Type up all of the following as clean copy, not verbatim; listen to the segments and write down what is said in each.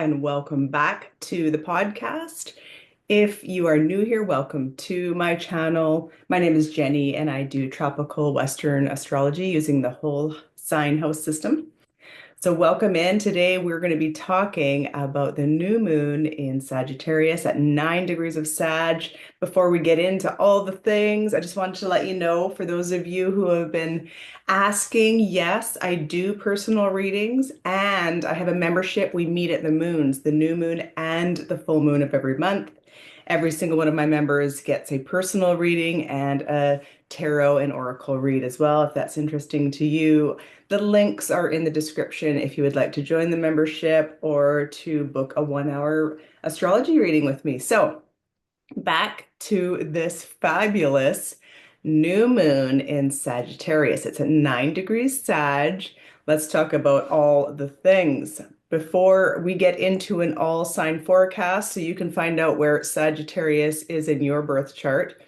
and welcome back to the podcast. If you are new here, welcome to my channel. My name is Jenny and I do tropical Western astrology using the whole sign house system. So welcome in. Today we're going to be talking about the new moon in Sagittarius at 9 degrees of Sag. Before we get into all the things, I just wanted to let you know, for those of you who have been asking, yes, I do personal readings and I have a membership. We meet at the moons, the new moon and the full moon of every month. Every single one of my members gets a personal reading and a tarot and oracle read as well, if that's interesting to you. The links are in the description if you would like to join the membership or to book a 1-hour astrology reading with me. So back to this fabulous new moon in Sagittarius. It's at 9 degrees Sag. Let's talk about all the things. Before we get into an all sign forecast, so you can find out where Sagittarius is in your birth chart,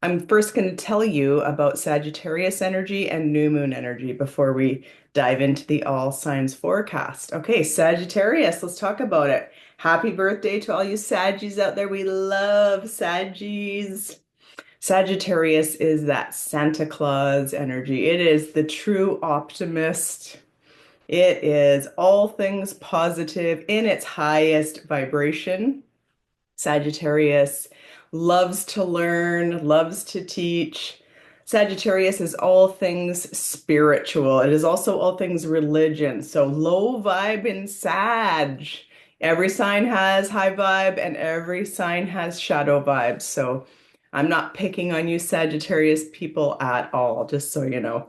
I'm first going to tell you about Sagittarius energy and new moon energy before we dive into the all signs forecast. Okay, Sagittarius, let's talk about it. Happy birthday to all you Saggies out there. We love Saggies. Sagittarius is that Santa Claus energy. It is the true optimist. It is all things positive in its highest vibration. Sagittarius loves to learn, loves to teach. Sagittarius is all things spiritual. It is also all things religion. So low vibe in Sag. Every sign has high vibe and every sign has shadow vibes. So I'm not picking on you Sagittarius people at all, just so you know.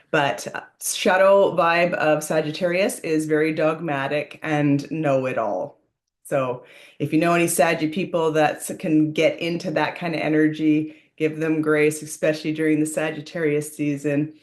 But shadow vibe of Sagittarius is very dogmatic and know-it-all. So if you know any Saggy people that can get into that kind of energy, give them grace, especially during the Sagittarius season.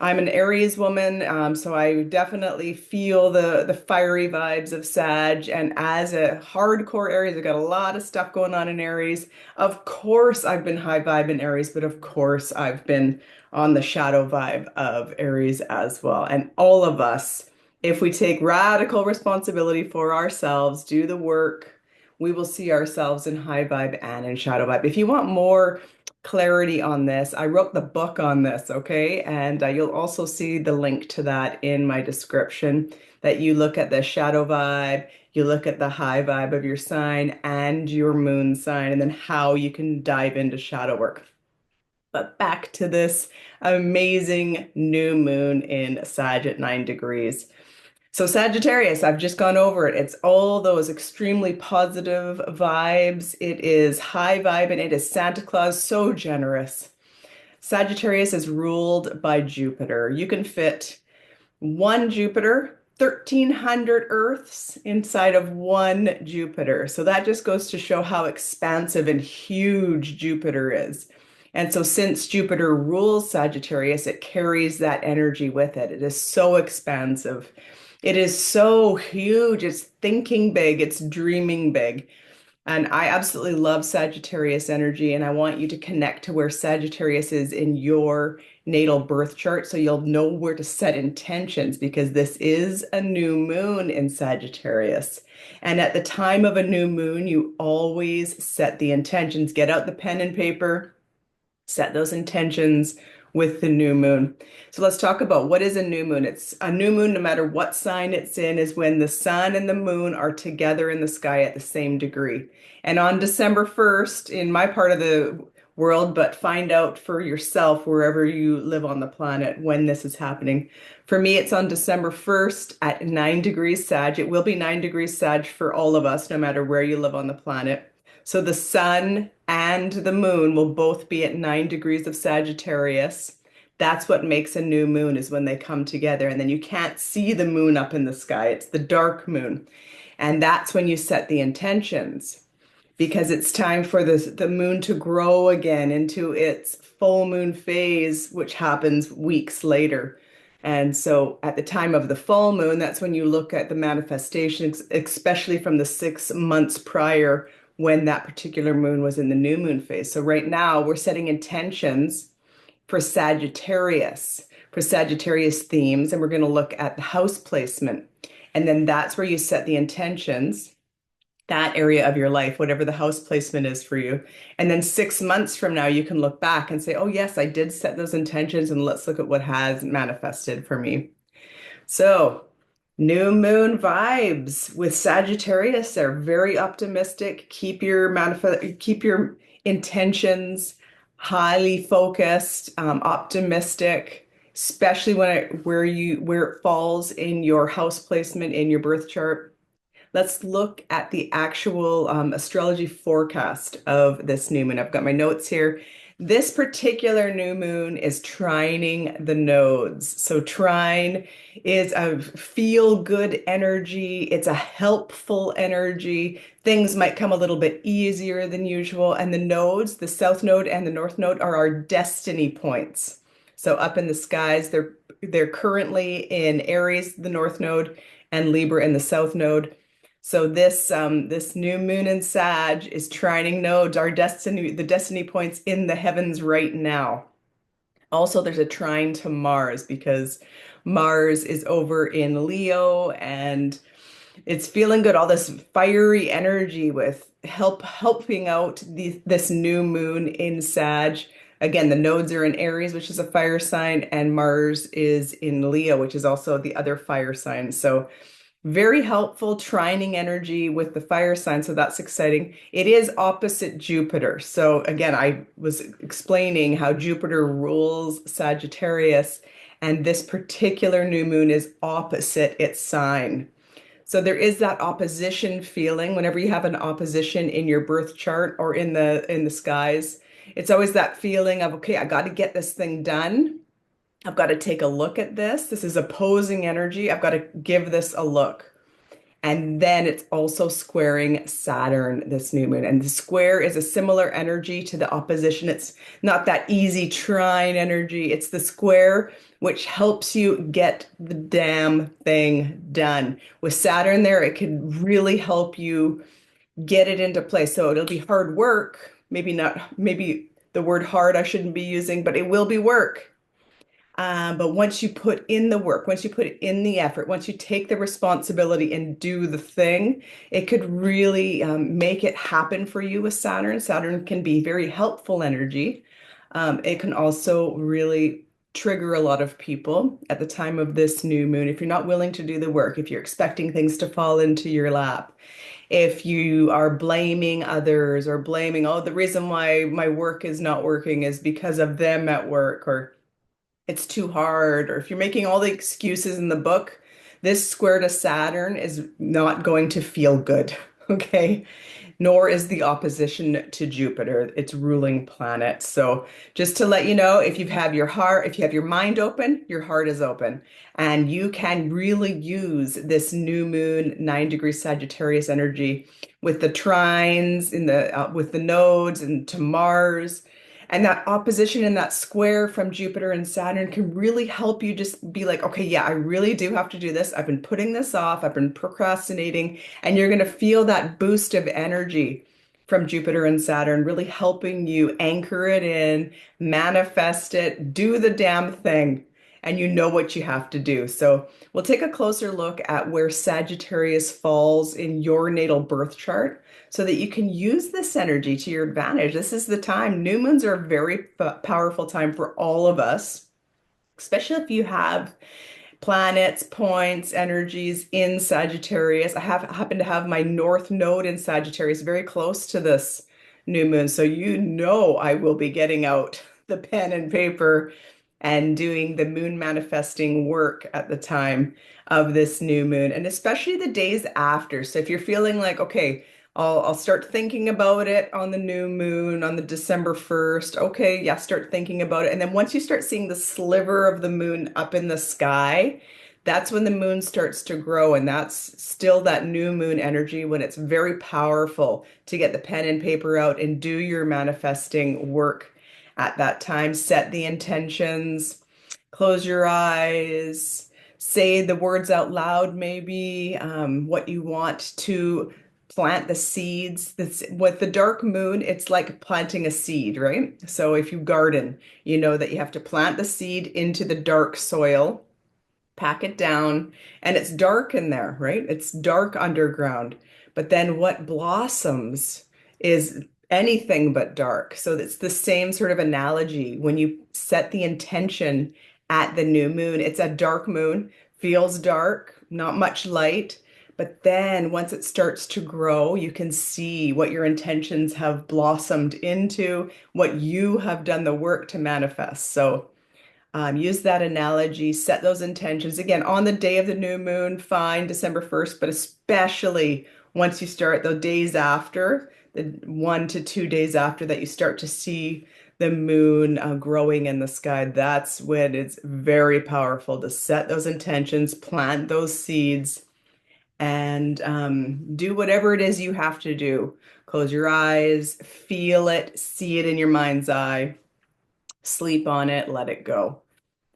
I'm an Aries woman, so I definitely feel the fiery vibes of Sag. And as a hardcore Aries, I've got a lot of stuff going on in Aries. Of course, I've been high vibe in Aries, but of course, I've been on the shadow vibe of Aries as well. And all of us, if we take radical responsibility for ourselves, do the work, we will see ourselves in high vibe and in shadow vibe. If you want more clarity on this, I wrote the book on this, okay? And you'll also see the link to that in my description, that you look at the shadow vibe, you look at the high vibe of your sign and your moon sign, and then how you can dive into shadow work. But back to this amazing new moon in Sag at 9 degrees. So Sagittarius, I've just gone over it. It's all those extremely positive vibes. It is high vibe and it is Santa Claus, so generous. Sagittarius is ruled by Jupiter. You can fit one Jupiter, 1,300 Earths inside of one Jupiter. So that just goes to show how expansive and huge Jupiter is. And so since Jupiter rules Sagittarius, it carries that energy with it. It is so expansive. It is so huge. It's thinking big. It's dreaming big. And I absolutely love Sagittarius energy. And I want you to connect to where Sagittarius is in your natal birth chart so you'll know where to set intentions, because this is a new moon in Sagittarius. And at the time of a new moon, you always set the intentions. Get out the pen and paper, set those intentions with the new moon. So let's talk about what is a new moon. It's a new moon, no matter what sign it's in, is when the sun and the moon are together in the sky at the same degree. And on December 1st, in my part of the world, but find out for yourself wherever you live on the planet when this is happening. For me, it's on December 1st at 9 degrees Sag. It will be 9 degrees Sag for all of us, no matter where you live on the planet. So the sun and the moon will both be at 9 degrees of Sagittarius. That's what makes a new moon, is when they come together. And then you can't see the moon up in the sky. It's the dark moon. And that's when you set the intentions, because it's time for the moon to grow again into its full moon phase, which happens weeks later. And so at the time of the full moon, that's when you look at the manifestations, especially from the 6 months prior, when that particular moon was in the new moon phase. So right now we're setting intentions for Sagittarius themes, and we're going to look at the house placement. And then that's where you set the intentions, that area of your life, whatever the house placement is for you. And then 6 months from now, you can look back and say, oh, yes, I did set those intentions, and let's look at what has manifested for me. So, new moon vibes with Sagittarius. They're very optimistic. Keep your intentions highly focused, optimistic, especially where it falls in your house placement in your birth chart. Let's look at the actual astrology forecast of this new moon. I've got my notes here. This particular new moon is trining the nodes. So trine is a feel-good energy. It's a helpful energy. Things might come a little bit easier than usual. And the nodes, the south node and the north node, are our destiny points. So up in the skies, they're currently in Aries, the north node, and Libra in the south node. So this new moon in Sag is trining nodes, the destiny points in the heavens right now. Also, there's a trine to Mars because Mars is over in Leo and it's feeling good. All this fiery energy with helping out this new moon in Sag. Again, the nodes are in Aries, which is a fire sign, and Mars is in Leo, which is also the other fire sign. So very helpful trining energy with the fire sign, so that's exciting. It is opposite Jupiter. So again, I was explaining how Jupiter rules Sagittarius, and this particular new moon is opposite its sign. So there is that opposition feeling whenever you have an opposition in your birth chart or in the skies. It's always that feeling of, okay, I got to get this thing done. I've got to take a look at this. This is opposing energy. I've got to give this a look. And then it's also squaring Saturn, this new moon. And the square is a similar energy to the opposition. It's not that easy trine energy. It's the square, which helps you get the damn thing done. With Saturn there, it could really help you get it into place. So it'll be hard work. Maybe the word hard I shouldn't be using, but it will be work. But once you put in the work, once you put in the effort, once you take the responsibility and do the thing, it could really make it happen for you with Saturn. Saturn can be very helpful energy. It can also really trigger a lot of people at the time of this new moon. If you're not willing to do the work, if you're expecting things to fall into your lap, if you are blaming others or blaming, oh, the reason why my work is not working is because of them at work, or it's too hard, or if you're making all the excuses in the book, this square to Saturn is not going to feel good, okay? Nor is the opposition to Jupiter, its ruling planet. So just to let you know, if you have your mind open, your heart is open, and you can really use this new moon 9 degree Sagittarius energy with the trines with the nodes and to Mars. And that opposition and that square from Jupiter and Saturn can really help you just be like, okay, yeah, I really do have to do this. I've been putting this off. I've been procrastinating. And you're going to feel that boost of energy from Jupiter and Saturn, really helping you anchor it in, manifest it, do the damn thing. And you know what you have to do. So we'll take a closer look at where Sagittarius falls in your natal birth chart so that you can use this energy to your advantage. This is the time. New moons are a very powerful time for all of us, especially if you have planets, points, energies in Sagittarius. I happen to have my North Node in Sagittarius very close to this new moon. So you know I will be getting out the pen and paper and doing the moon manifesting work at the time of this new moon, and especially the days after. So if you're feeling like, okay, I'll start thinking about it on the new moon on the December 1st. Okay, yeah, start thinking about it. And then once you start seeing the sliver of the moon up in the sky, that's when the moon starts to grow. And that's still that new moon energy when it's very powerful to get the pen and paper out and do your manifesting work at that time. Set the intentions, close your eyes, say the words out loud, maybe what you want to plant the seeds. With the dark moon, it's like planting a seed, right? So if you garden, you know that you have to plant the seed into the dark soil. pack it down, and it's dark in there, right? It's dark underground. But then what blossoms is anything but dark. So it's the same sort of analogy when you set the intention at the new moon. It's a dark moon, feels dark, not much light. But then once it starts to grow, you can see what your intentions have blossomed into, what you have done the work to manifest. So use that analogy, set those intentions. Again, on the day of the new moon, fine, December 1st, but especially once you start the days after, the 1 to 2 days after that, you start to see the moon growing in the sky. That's when it's very powerful to set those intentions, plant those seeds, and do whatever it is you have to do. Close your eyes, feel it, see it in your mind's eye, sleep on it, let it go.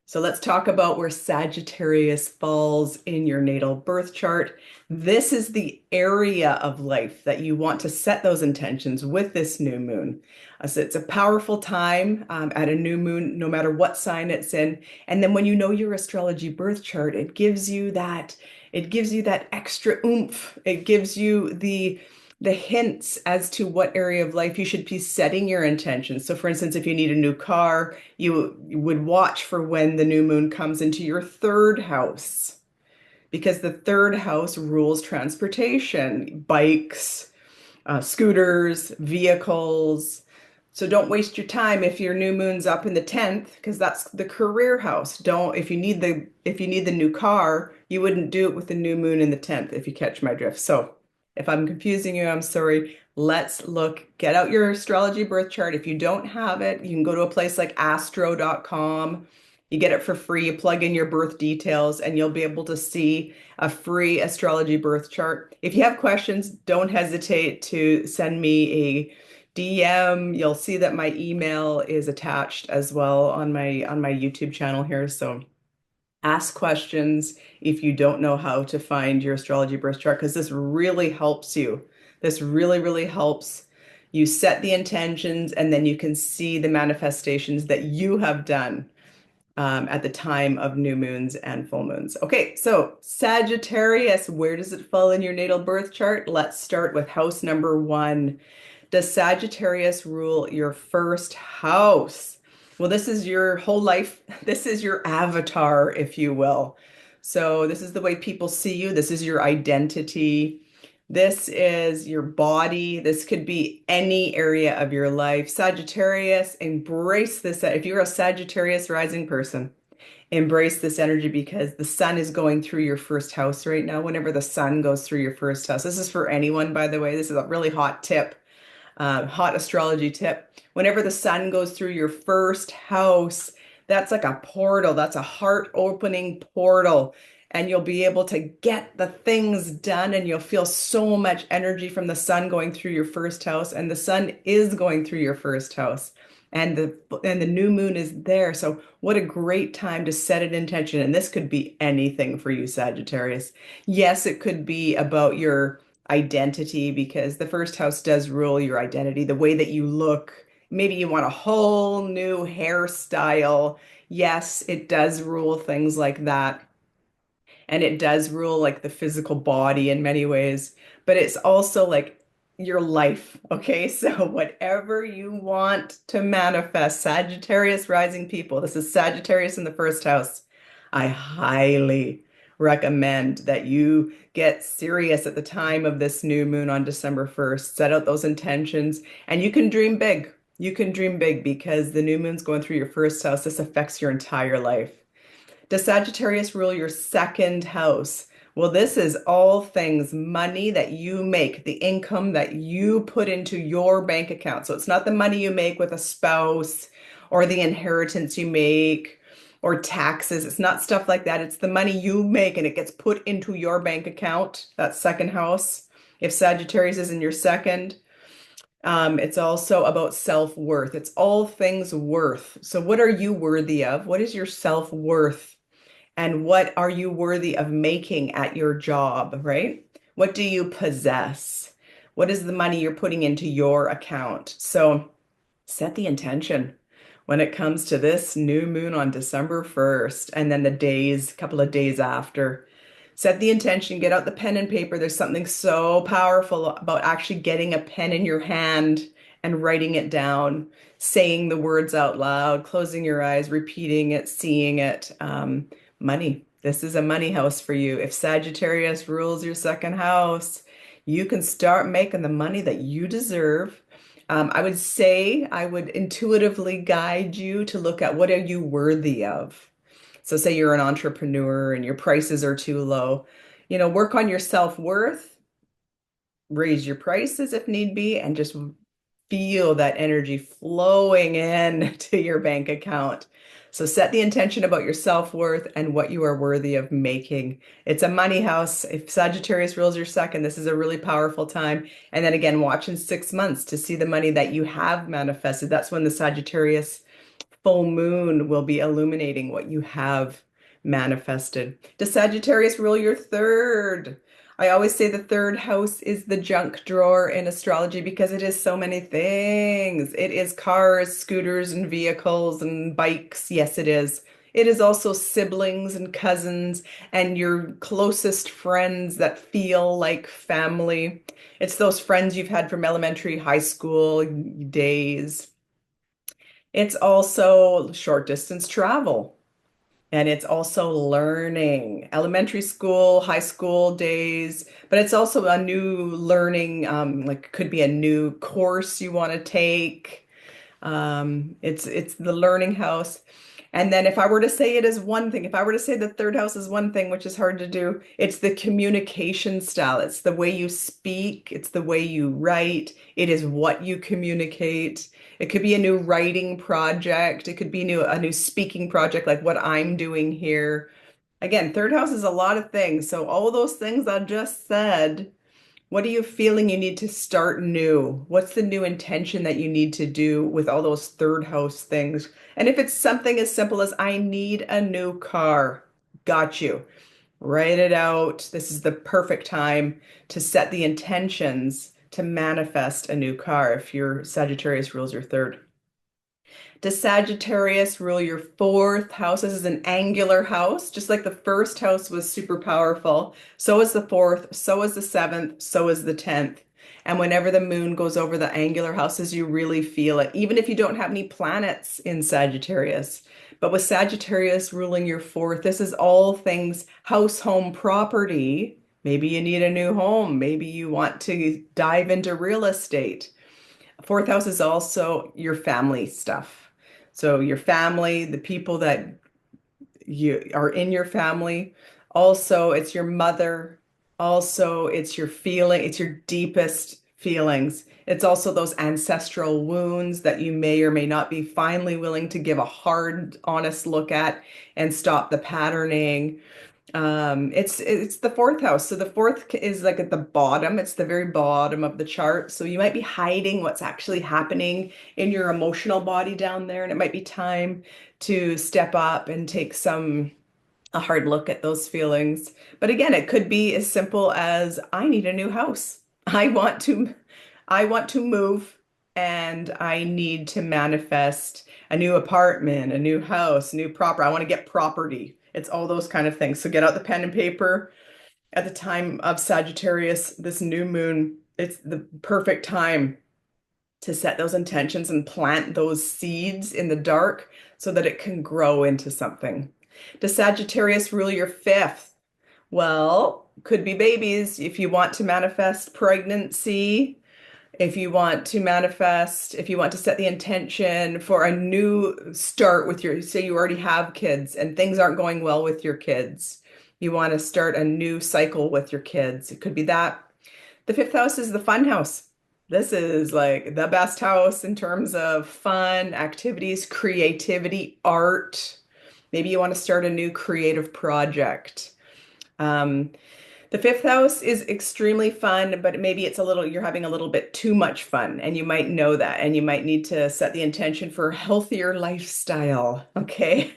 So let's talk about where Sagittarius falls in your natal birth chart. This is the area of life that you want to set those intentions with this new moon. So it's a powerful time at a new moon, no matter what sign it's in. And then when you know your astrology birth chart, it gives you that extra oomph. It gives you the hints as to what area of life you should be setting your intentions. So for instance, if you need a new car, you would watch for when the new moon comes into your third house, because the third house rules transportation, bikes, scooters, vehicles. So don't waste your time if your new moon's up in the 10th, because that's the career house. Don't, if you need the new car, you wouldn't do it with the new moon in the 10th, if you catch my drift. So if I'm confusing you, I'm sorry. Let's look, get out your astrology birth chart. If you don't have it, you can go to a place like astro.com. You get it for free. You plug in your birth details and you'll be able to see a free astrology birth chart. If you have questions, don't hesitate to send me a DM. You'll see that my email is attached as well on my YouTube channel here. So ask questions if you don't know how to find your astrology birth chart, because this really helps you. This really, really helps you set the intentions, and then you can see the manifestations that you have done at the time of new moons and full moons. Okay, so Sagittarius, where does it fall in your natal birth chart? Let's start with house number 1. Does Sagittarius rule your first house? Well, this is your whole life. This is your avatar, if you will. So this is the way people see you. This is your identity. This is your body. This could be any area of your life. Sagittarius, embrace this. If you're a Sagittarius rising person, embrace this energy, because the sun is going through your first house right now. Whenever the sun goes through your first house, this is for anyone, by the way. This is a really hot tip, hot astrology tip. Whenever the sun goes through your first house, that's like a portal. That's a heart opening portal. And you'll be able to get the things done, and you'll feel so much energy from the sun going through your first house. And the sun is going through your first house. And the new moon is there. So what a great time to set an intention. And this could be anything for you, Sagittarius. Yes, it could be about your identity, because the first house does rule your identity, the way that you look. Maybe you want a whole new hairstyle. Yes, it does rule things like that. And it does rule like the physical body in many ways, but it's also like your life. Okay, so whatever you want to manifest, Sagittarius rising people, this is Sagittarius in the first house. I highly recommend that you get serious at the time of this new moon on December 1st. Set out those intentions, and you can dream big. You can dream big, because the new moon's going through your first house. This affects your entire life. Does Sagittarius rule your second house? Well, this is all things money that you make, the income that you put into your bank account. So it's not the money you make with a spouse, or the inheritance you make, or taxes. It's not stuff like that. It's the money you make and it gets put into your bank account, that second house. If Sagittarius is in your second, it's also about self-worth. It's all things worth. So what are you worthy of? What is your self-worth? And what are you worthy of making at your job, right? What do you possess? What is the money you're putting into your account? So set the intention. when it comes to this new moon on December 1st and then the days, couple of days after. Set the intention, get out the pen and paper. There's something so powerful about actually getting a pen in your hand and writing it down, saying the words out loud, closing your eyes, repeating it, seeing it. Money. This is a money house for you. If Sagittarius rules your second house, you can start making the money that you deserve. I would say I would intuitively guide you to look at what are you worthy of. So say you're an entrepreneur and your prices are too low, work on your self-worth, raise your prices if need be, and just feel that energy flowing in to your bank account. So set the intention about your self-worth and what you are worthy of making. It's a money house. If Sagittarius rules your second, this is a really powerful time. And then again, watch in 6 months to see the money that you have manifested. That's when the Sagittarius full moon will be illuminating what you have manifested. Does Sagittarius rule your third? I always say the third house is the junk drawer in astrology because it is so many things. It is cars, scooters, and vehicles and bikes. Yes, it is. It is also siblings and cousins and your closest friends that feel like family. It's those friends you've had from elementary, high school days. It's also short distance travel. And it's also learning, elementary school, high school days, but it's also a new learning, like could be a new course you want to take. It's the learning house. And then if I were to say it as one thing, if I were to say the third house is one thing, which is hard to do, it's the communication style. It's the way you speak, it's the way you write, it is what you communicate. It could be a new writing project, it could be a new speaking project like what I'm doing here. Again, third house is a lot of things. So all those things I just said, what are you feeling you need to start new? What's the new intention that you need to do with all those third house things? And if it's something as simple as I need a new car, got you. Write it out. This is the perfect time to set the intentions to manifest a new car if your Sagittarius rules your third. Does Sagittarius rule your fourth house? This is an angular house, just like the first house was super powerful. So is the fourth, so is the seventh, so is the 10th. And whenever the moon goes over the angular houses, you really feel it, even if you don't have any planets in Sagittarius. But with Sagittarius ruling your fourth, this is all things house, home, property. Maybe you need a new home. Maybe you want to dive into real estate. Fourth house is also your family stuff. So your family, the people that you are in your family. Also, it's your mother. Also, it's your feeling, it's your deepest feelings. It's also those ancestral wounds that you may or may not be finally willing to give a hard, honest look at and stop the patterning. It's the fourth house. So the fourth is like at the bottom. It's the very bottom of the chart. So you might be hiding what's actually happening in your emotional body down there, and it might be time to step up and take a hard look at those feelings. But again, it could be as simple as I need a new house. I want to move and I need to manifest a new apartment, a new house, new property. I want to get property. It's all those kind of things. So get out the pen and paper at the time of Sagittarius, this new moon. It's the perfect time to set those intentions and plant those seeds in the dark so that it can grow into something. Does Sagittarius rule your fifth? Well, could be babies if you want to manifest pregnancy, if you want to manifest, if you want to set the intention for a new start with say you already have kids and things aren't going well with your kids. You want to start a new cycle with your kids. It could be that. The fifth house is the fun house. This is like the best house in terms of fun, activities, creativity, art. Maybe you want to start a new creative project. Um, the fifth house is extremely fun, but maybe you're having a little bit too much fun, and you might know that, and you might need to set the intention for a healthier lifestyle, okay?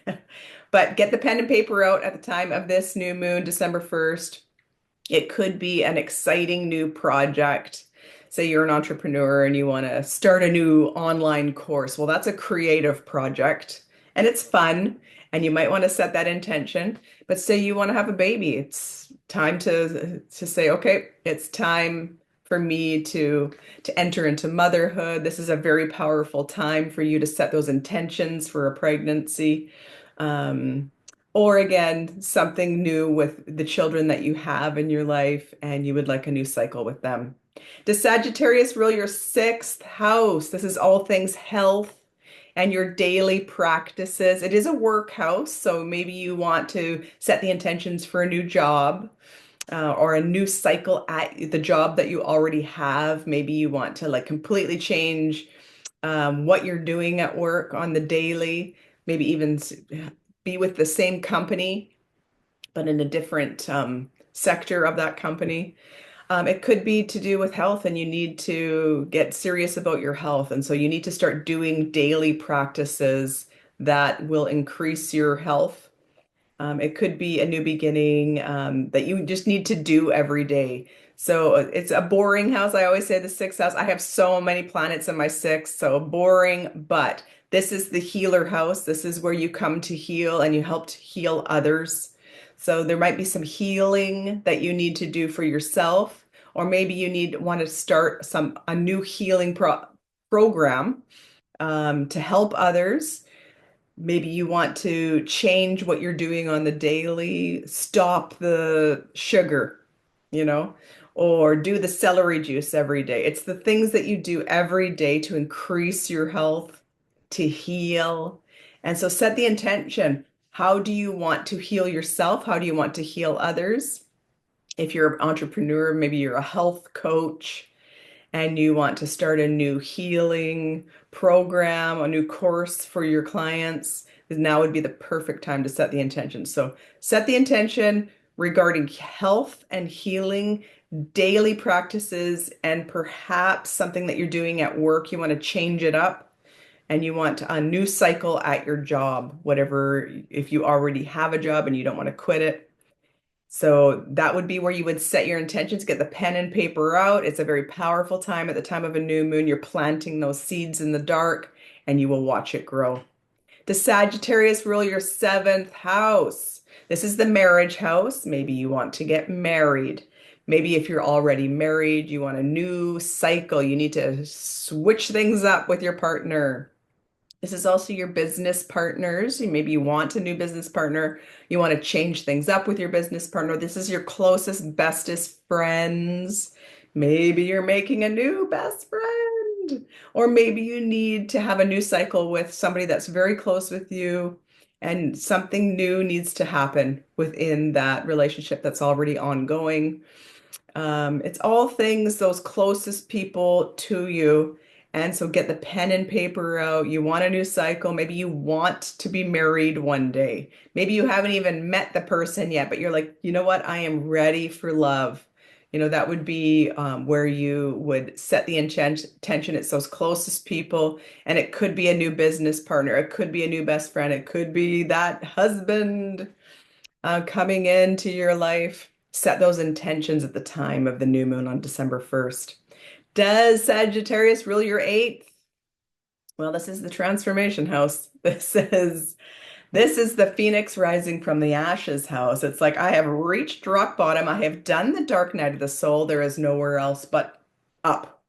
But get the pen and paper out at the time of this new moon, December 1st. It could be an exciting new project. say you're an entrepreneur and you want to start a new online course. Well, that's a creative project and it's fun, and you might want to set that intention. But say you want to have a baby, it's time to say, okay, it's time for me to enter into motherhood. This is a very powerful time for you to set those intentions for a pregnancy. Um, or again, something new with the children that you have in your life, and you would like a new cycle with them. Does Sagittarius rule your sixth house? This is all things health and your daily practices. It is a work house, so maybe you want to set the intentions for a new job, or a new cycle at the job that you already have. Maybe you want to like completely change what you're doing at work on the daily, maybe even be with the same company, but in a different sector of that company. It could be to do with health, and you need to get serious about your health. And so you need to start doing daily practices that will increase your health. It could be a new beginning that you just need to do every day. So it's a boring house. I always say the sixth house. I have so many planets in my sixth, so boring, but this is the healer house. This is where you come to heal and you help to heal others. So there might be some healing that you need to do for yourself, or maybe you want to start a new healing program to help others. Maybe you want to change what you're doing on the daily, stop the sugar, you know, or do the celery juice every day. It's the things that you do every day to increase your health, to heal. And so set the intention. How do you want to heal yourself? How do you want to heal others? If you're an entrepreneur, maybe you're a health coach and you want to start a new healing program, a new course for your clients, now would be the perfect time to set the intention. So set the intention regarding health and healing, daily practices, and perhaps something that you're doing at work. You want to change it up, and you want a new cycle at your job, whatever, if you already have a job and you don't want to quit it. So that would be where you would set your intentions, get the pen and paper out. It's a very powerful time. At the time of a new moon, you're planting those seeds in the dark and you will watch it grow. The Sagittarius rule your seventh house. This is the marriage house. Maybe you want to get married. Maybe if you're already married, you want a new cycle. You need to switch things up with your partner. This is also your business partners. Maybe you want a new business partner. You want to change things up with your business partner. This is your closest, bestest friends. Maybe you're making a new best friend. Or maybe you need to have a new cycle with somebody that's very close with you, and something new needs to happen within that relationship that's already ongoing. It's all things, those closest people to you. And so get the pen and paper out. You want a new cycle. Maybe you want to be married one day. Maybe you haven't even met the person yet, but you're like, you know what? I am ready for love. That would be where you would set the intention. It's those closest people, and it could be a new business partner. It could be a new best friend. It could be that husband coming into your life. Set those intentions at the time of the new moon on December 1st. Does Sagittarius rule your eighth? Well, this is the transformation house. This is the phoenix rising from the ashes house. It's like I have reached rock bottom. I have done the dark night of the soul. There is nowhere else but up.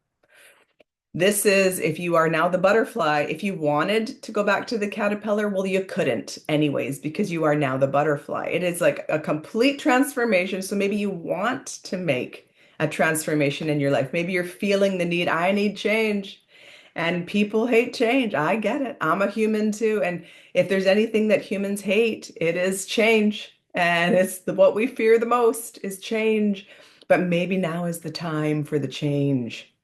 This is if you are now the butterfly. If you wanted to go back to the caterpillar, well, you couldn't anyways, because you are now the butterfly. It is like a complete transformation. So maybe you want to make a transformation in your life. Maybe you're feeling the need. I need change. And people hate change. I get it. I'm a human too. And if there's anything that humans hate, it is change. And it's what we fear the most is change. But maybe now is the time for the change.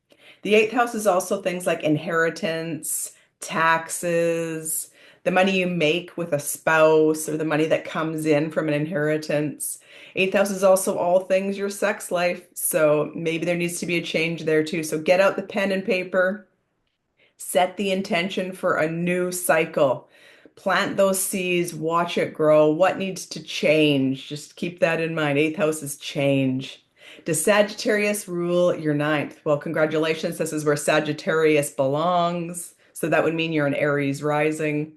The eighth house is also things like inheritance, taxes, the money you make with a spouse, or the money that comes in from an inheritance. Eighth house is also all things your sex life. So maybe there needs to be a change there too. So get out the pen and paper, set the intention for a new cycle. Plant those seeds, watch it grow. What needs to change? Just keep that in mind. Eighth house is change. Does Sagittarius rule your ninth? Well, congratulations. This is where Sagittarius belongs. So that would mean you're an Aries rising.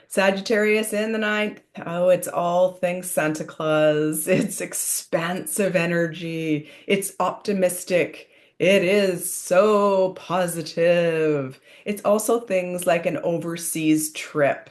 Sagittarius in the ninth. Oh, it's all things Santa Claus. It's expansive energy. It's optimistic. It is so positive. It's also things like an overseas trip,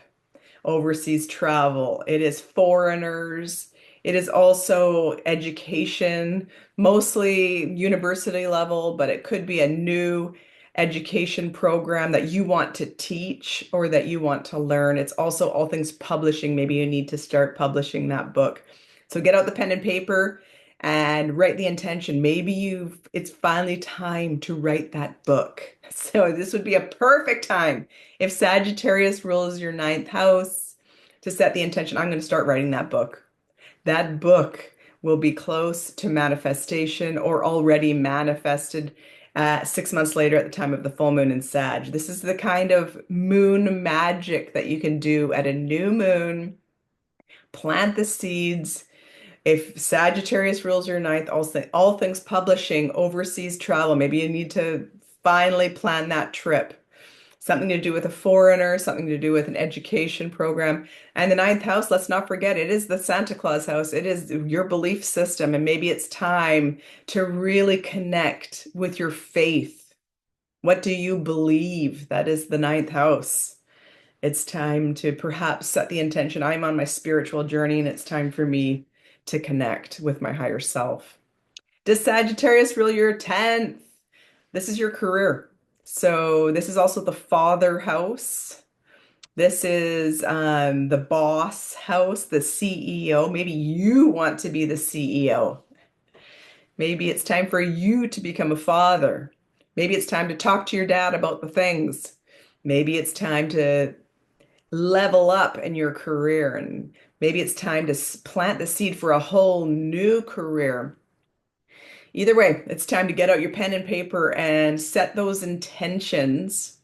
overseas travel. It is foreigners. It is also education, mostly university level, but it could be a new education program that you want to teach or that you want to learn. It's also all things publishing. Maybe you need to start publishing that book. So get out the pen and paper and write the intention. Maybe it's finally time to write that book. So this would be a perfect time if Sagittarius rules your ninth house to set the intention. I'm going to start writing that book. That book will be close to manifestation or already manifested 6 months later at the time of the full moon in Sag. This is the kind of moon magic that you can do at a new moon. Plant the seeds. If Sagittarius rules your ninth, all things publishing, overseas travel, maybe you need to finally plan that trip. Something to do with a foreigner, something to do with an education program. And the ninth house, let's not forget, it is the Santa Claus house. It is your belief system. And maybe it's time to really connect with your faith. What do you believe? That is the ninth house. It's time to perhaps set the intention. I'm on my spiritual journey and it's time for me to connect with my higher self. Does Sagittarius rule your 10th? This is your career. So this is also the father house. This is the boss house, the CEO. Maybe you want to be the CEO. Maybe it's time for you to become a father. Maybe it's time to talk to your dad about the things. Maybe it's time to level up in your career, and maybe it's time to plant the seed for a whole new career. Either way, it's time to get out your pen and paper and set those intentions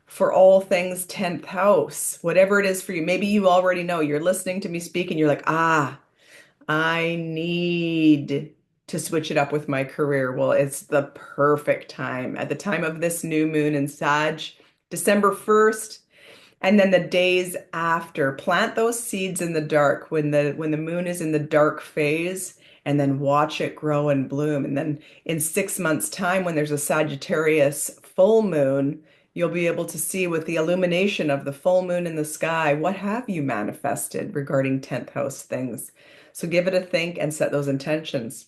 for all things 10th house, whatever it is for you. Maybe you already know, you're listening to me speak and you're like, I need to switch it up with my career. Well, it's the perfect time at the time of this new moon in Sag, December 1st. And then the days after, plant those seeds in the dark when the moon is in the dark phase, and then watch it grow and bloom. And then in 6 months' time, when there's a Sagittarius full moon, you'll be able to see with the illumination of the full moon in the sky, what have you manifested regarding 10th house things. So give it a think and set those intentions.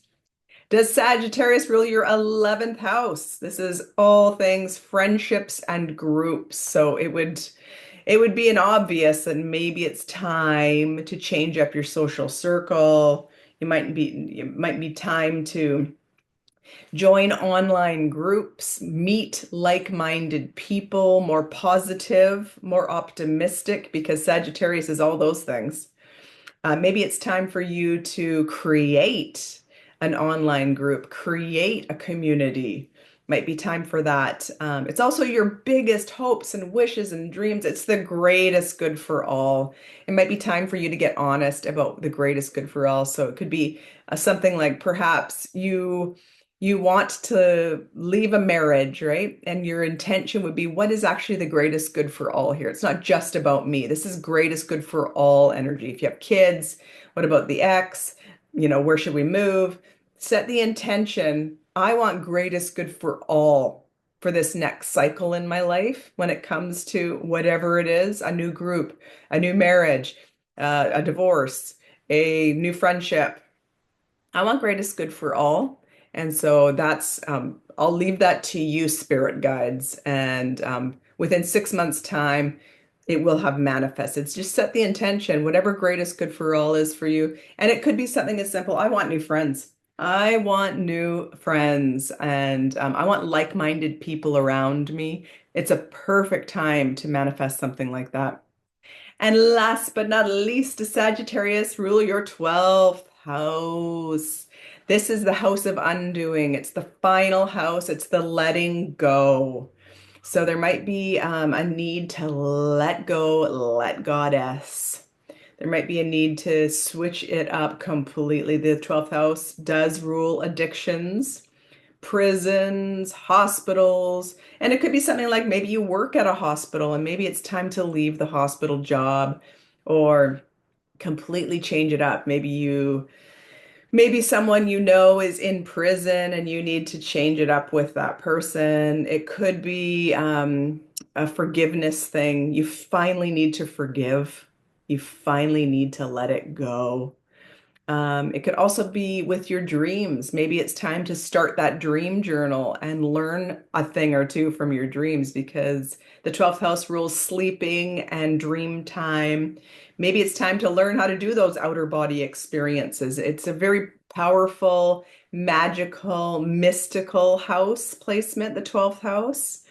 Does Sagittarius rule your 11th house? This is all things friendships and groups. So it would be an obvious that maybe it's time to change up your social circle. It might be time to join online groups, meet like-minded people, more positive, more optimistic, because Sagittarius is all those things. Maybe it's time for you to create an online group, create a community. Might be time for that. It's also your biggest hopes and wishes and dreams. It's the greatest good for all. It might be time for you to get honest about the greatest good for all. So it could be something like perhaps you want to leave a marriage, right? And your intention would be, what is actually the greatest good for all here? It's not just about me. This is greatest good for all energy. If you have kids, what about the ex? Where should we move? Set the intention. I want greatest good for all for this next cycle in my life when it comes to whatever it is, a new group, a new marriage, a divorce, a new friendship. I want greatest good for all. And so I'll leave that to you, spirit guides. And within 6 months' time, it will have manifested. It's just set the intention, whatever greatest good for all is for you. And it could be something as simple. I want new friends. I want new friends and I want like-minded people around me. It's a perfect time to manifest something like that. And last but not least, Sagittarius, rule your 12th house. This is the house of undoing. It's the final house. It's the letting go. So there might be a need to let go, let goddess. There might be a need to switch it up completely. The 12th house does rule addictions, prisons, hospitals, and it could be something like maybe you work at a hospital and maybe it's time to leave the hospital job or completely change it up. Maybe someone you know is in prison and you need to change it up with that person. It could be a forgiveness thing. You finally need to forgive. You finally need to let it go. It could also be with your dreams. Maybe it's time to start that dream journal and learn a thing or two from your dreams because the 12th house rules sleeping and dream time. Maybe it's time to learn how to do those outer body experiences. It's a very powerful, magical, mystical house placement, the 12th house.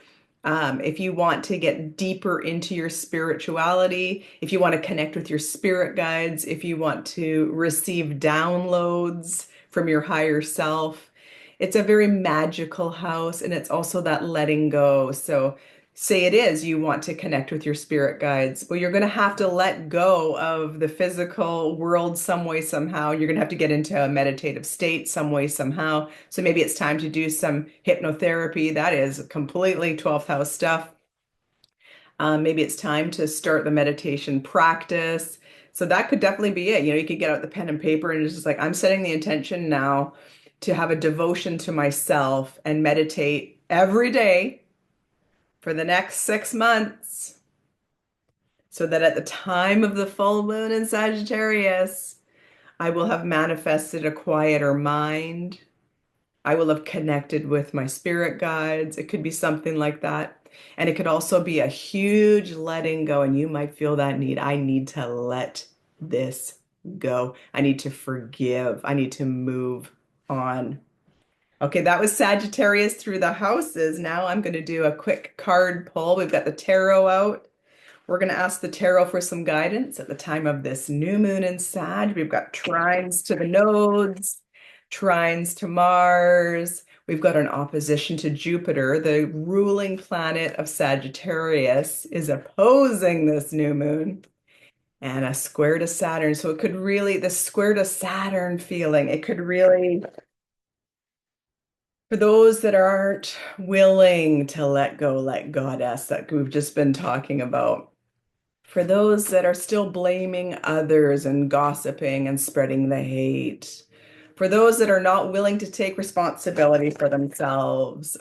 If you want to get deeper into your spirituality, if you want to connect with your spirit guides, if you want to receive downloads from your higher self, it's a very magical house and it's also that letting go. So, say it is you want to connect with your spirit guides. Well, you're going to have to let go of the physical world some way, somehow. You're going to have to get into a meditative state some way, somehow. So maybe it's time to do some hypnotherapy. That is completely 12th house stuff. Maybe it's time to start the meditation practice. So that could definitely be it. You could get out the pen and paper and it's just like, I'm setting the intention now to have a devotion to myself and meditate every day for the next 6 months so that at the time of the full moon in Sagittarius, I will have manifested a quieter mind. I will have connected with my spirit guides. It could be something like that. And it could also be a huge letting go. And you might feel that need. I need to let this go. I need to forgive. I need to move on. Okay, that was Sagittarius through the houses. Now I'm going to do a quick card pull. We've got the tarot out. We're going to ask the tarot for some guidance at the time of this new moon in Sag. We've got trines to the nodes, trines to Mars. We've got an opposition to Jupiter. The ruling planet of Sagittarius is opposing this new moon. And a square to Saturn. So it could really, the square to Saturn feeling, it could really, for those that aren't willing to let go, let goddess, that we've just been talking about. For those that are still blaming others and gossiping and spreading the hate, for those that are not willing to take responsibility for themselves,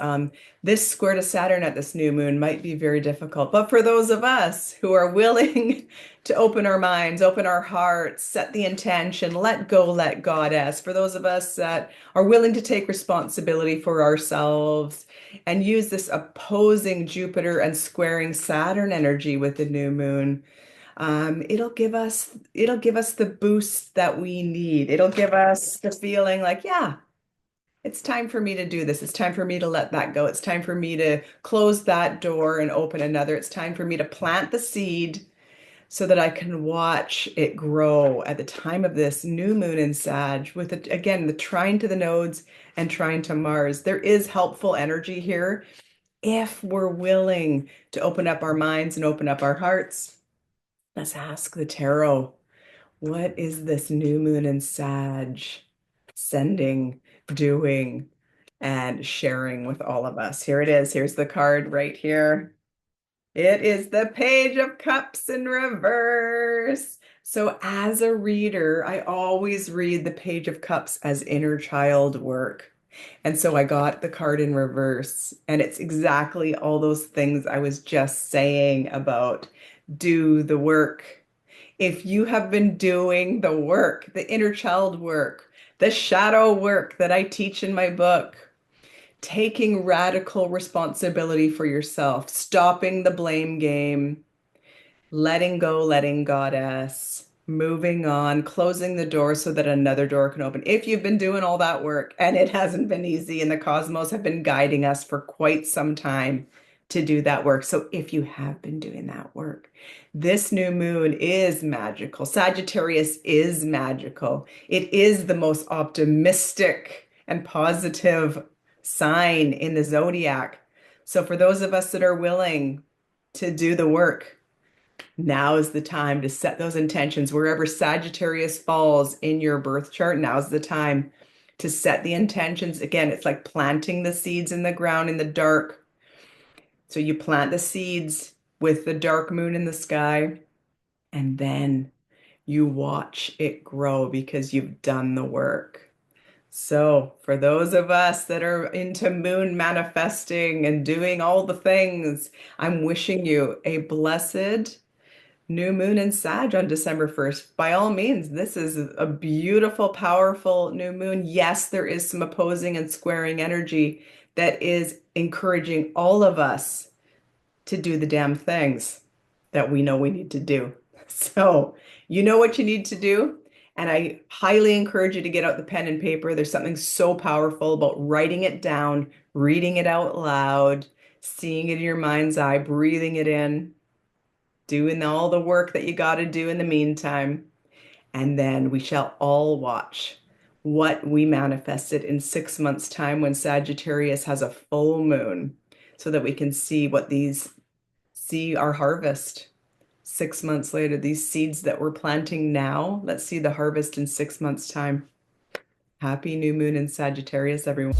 this square to Saturn at this new moon might be very difficult. But for those of us who are willing to open our minds, open our hearts, set the intention, let go, let goddess, for those of us that are willing to take responsibility for ourselves and use this opposing Jupiter and squaring Saturn energy with the new moon, it'll give us the boost that we need. It'll give us the feeling like, yeah, it's time for me to do this. It's time for me to let that go. It's time for me to close that door and open another. It's time for me to plant the seed so that I can watch it grow at the time of this new moon in Sag with, again, the trine to the nodes and trine to Mars. There is helpful energy here if we're willing to open up our minds and open up our hearts. Let's ask the tarot, what is this new moon in Sag sending, doing, and sharing with all of us? Here it is. Here's the card right here. It is the Page of Cups in reverse. So as a reader, I always read the Page of Cups as inner child work. And so I got the card in reverse, and it's exactly all those things I was just saying about do the work. If you have been doing the work, the inner child work, the shadow work that I teach in my book, taking radical responsibility for yourself, stopping the blame game, letting go, letting goddess, moving on, closing the door so that another door can open. If you've been doing all that work and it hasn't been easy, and the cosmos have been guiding us for quite some time to do that work. So if you have been doing that work, this new moon is magical. Sagittarius is magical. It is the most optimistic and positive sign in the zodiac. So for those of us that are willing to do the work, Now is the time to set those intentions. Wherever Sagittarius falls in your birth chart, now's the time to set the intentions. Again, it's like planting the seeds in the ground in the dark. So you plant the seeds with the dark moon in the sky, and then you watch it grow because you've done the work. So, for those of us that are into moon manifesting and doing all the things, I'm wishing you a blessed new moon in Sag on December 1st. By all means, this is a beautiful, powerful new moon. Yes, there is some opposing and squaring energy that is encouraging all of us to do the damn things that we know we need to do. So, you know what you need to do. And I highly encourage you to get out the pen and paper. There's something so powerful about writing it down, reading it out loud, seeing it in your mind's eye, breathing it in, doing all the work that you got to do in the meantime. And then we shall all watch what we manifested in 6 months' time when Sagittarius has a full moon so that we can see our harvest 6 months later. These seeds that we're planting now, let's see the harvest in 6 months' time. Happy new moon in Sagittarius, everyone.